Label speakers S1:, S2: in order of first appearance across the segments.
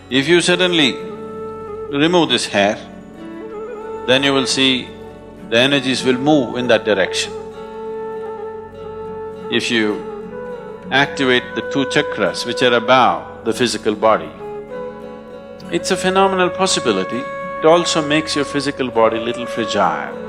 S1: If you suddenly remove this hair, then you will see the energies will move in that direction. If you activate the two chakras which are above the physical body, it's a phenomenal possibility. It also makes your physical body little fragile.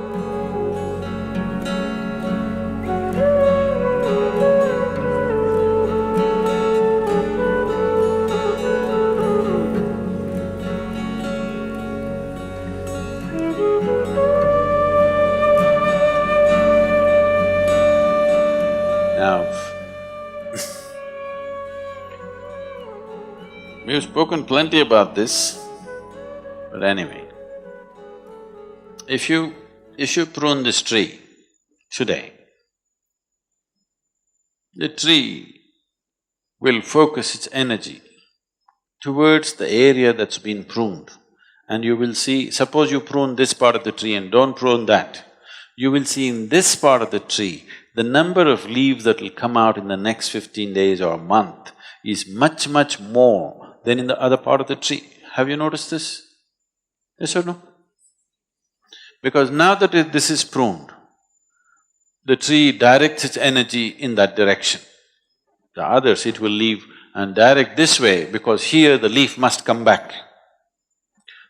S1: We've spoken plenty about this, but anyway, if you prune this tree today, the tree will focus its energy towards the area that's been pruned, and you will see, suppose you prune this part of the tree and don't prune that, you will see in this part of the tree, the number of leaves that will come out in the next 15 days or a month is much, much more than in the other part of the tree. Have you noticed this? Yes or no? Because now that this is pruned, the tree directs its energy in that direction. The others it will leave and direct this way because here the leaf must come back.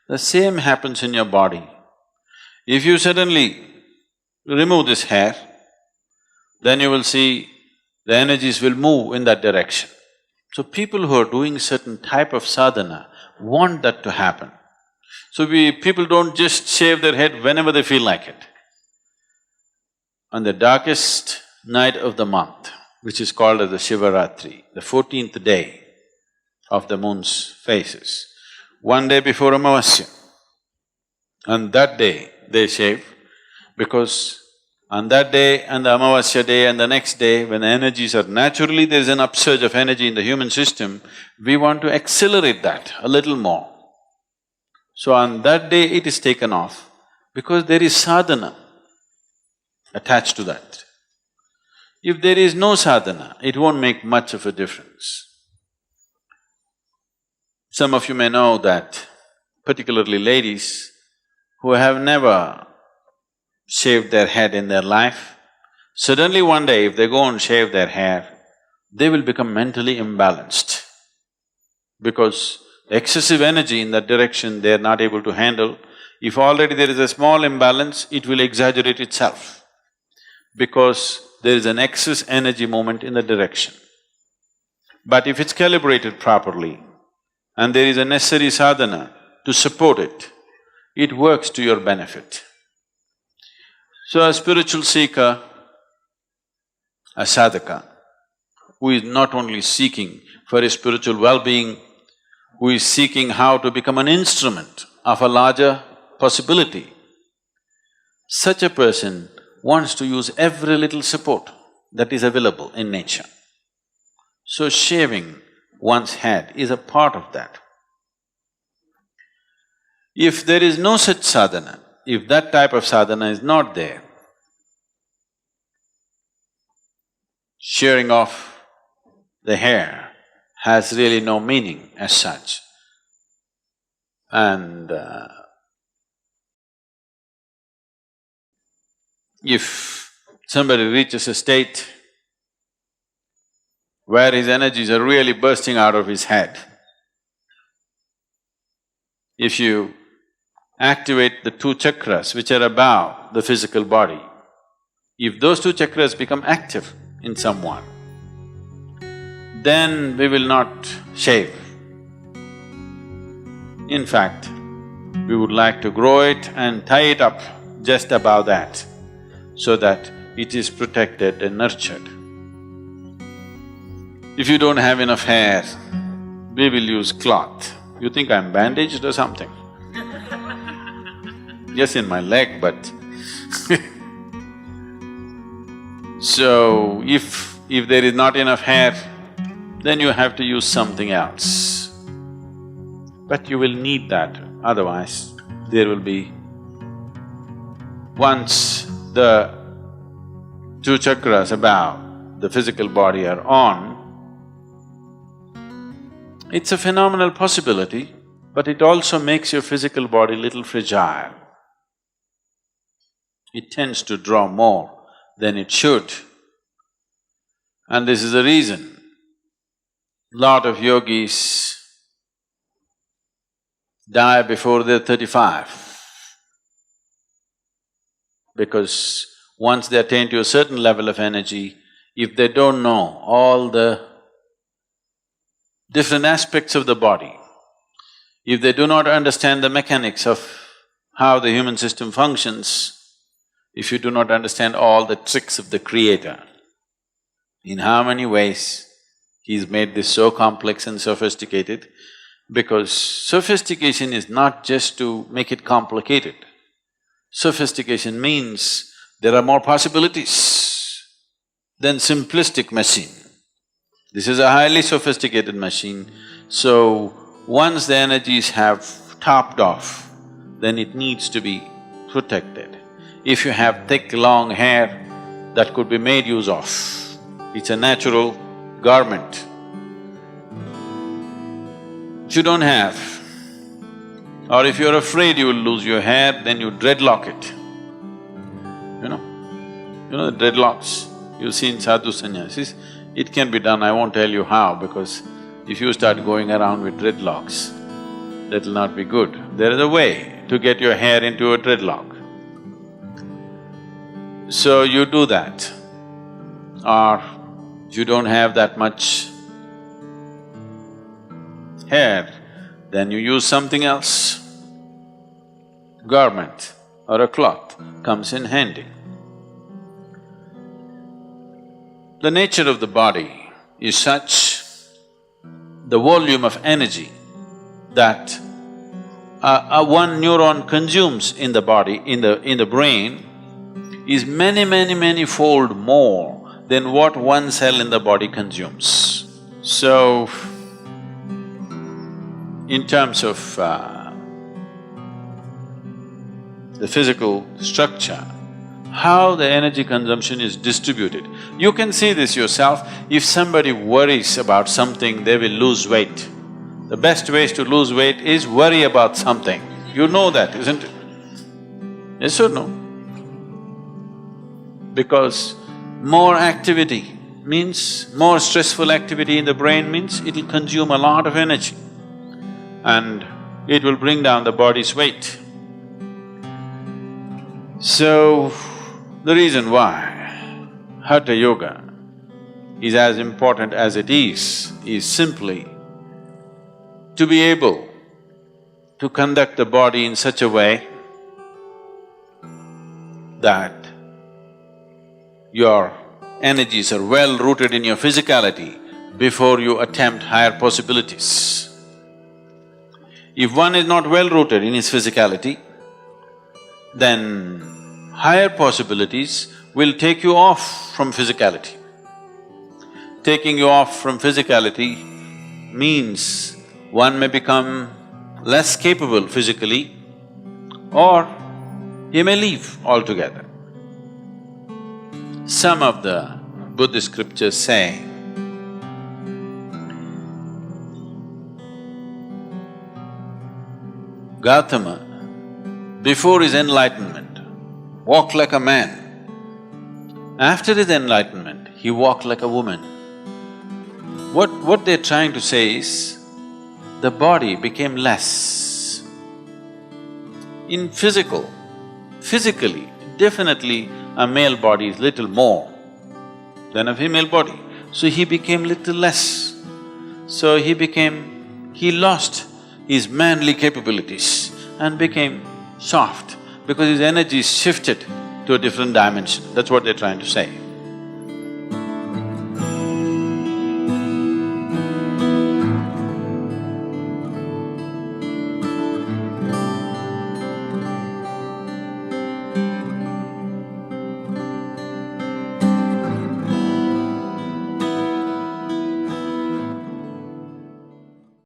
S1: The same happens in your body. If you suddenly remove this hair, then you will see the energies will move in that direction. So people who are doing certain type of sadhana want that to happen. So people don't just shave their head whenever they feel like it. On the darkest night of the month, which is called as the Shivaratri, the 14th day of the moon's phases, one day before Amavasya, on that day they shave because on that day and the Amavasya day and the next day, when the energies are… naturally there's an upsurge of energy in the human system, we want to accelerate that a little more. So on that day it is taken off because there is sadhana attached to that. If there is no sadhana, it won't make much of a difference. Some of you may know that, particularly ladies who have never shaved their head in their life, suddenly one day if they go and shave their hair, they will become mentally imbalanced because excessive energy in that direction they are not able to handle. If already there is a small imbalance, it will exaggerate itself because there is an excess energy movement in the direction. But if it's calibrated properly and there is a necessary sadhana to support it, it works to your benefit. So a spiritual seeker, a sadhaka, who is not only seeking for his spiritual well-being, who is seeking how to become an instrument of a larger possibility, such a person wants to use every little support that is available in nature. So shaving one's head is a part of that. If there is no such sadhana, if that type of sadhana is not there, shearing off the hair has really no meaning as such. And if somebody reaches a state where his energies are really bursting out of his head, if you activate the two chakras which are above the physical body, if those two chakras become active in someone, then we will not shave. In fact, we would like to grow it and tie it up just above that so that it is protected and nurtured. If you don't have enough hair, we will use cloth. You think I'm bandaged or something? Yes, in my leg, but so, if there is not enough hair, then you have to use something else. But you will need that, otherwise there will be… once the two chakras above the physical body are on, it's a phenomenal possibility but it also makes your physical body little fragile. It tends to draw more than it should. And this is the reason lot of yogis die before they're 35. Because once they attain to a certain level of energy, if they don't know all the different aspects of the body, if they do not understand the mechanics of how the human system functions, if you do not understand all the tricks of the Creator, in how many ways He's made this so complex and sophisticated, because sophistication is not just to make it complicated. Sophistication means there are more possibilities than simplistic machine. This is a highly sophisticated machine, so once the energies have topped off, then it needs to be protected. If you have thick, long hair, that could be made use of. It's a natural garment. If you don't have, or if you're afraid you will lose your hair, then you dreadlock it. You know the dreadlocks you see in sadhu sannyasis, it can be done, I won't tell you how, because if you start going around with dreadlocks, that'll not be good. There is a way to get your hair into a dreadlock. So you do that. Or if you don't have that much hair, then you use something else. Garment or a cloth comes in handy. The nature of the body is such, the volume of energy that one neuron consumes in the body, in the brain, is many fold more than what one cell in the body consumes. So, in terms of the physical structure, how the energy consumption is distributed. You can see this yourself. If somebody worries about something, they will lose weight. The best ways to lose weight is worry about something. You know that, isn't it? Yes or no? Because more activity means, more stressful activity in the brain means it'll consume a lot of energy and it will bring down the body's weight. So, the reason why Hatha Yoga is as important as it is simply to be able to conduct the body in such a way that your energies are well rooted in your physicality before you attempt higher possibilities. If one is not well rooted in his physicality, then higher possibilities will take you off from physicality. Taking you off from physicality means one may become less capable physically or he may leave altogether. Some of the Buddhist scriptures say, Gautama, before his enlightenment, walked like a man. After his enlightenment, he walked like a woman. What they're trying to say is, the body became less. In physically, definitely a male body is little more than a female body. So he became little less. So he lost his manly capabilities and became soft because his energy shifted to a different dimension. That's what they're trying to say.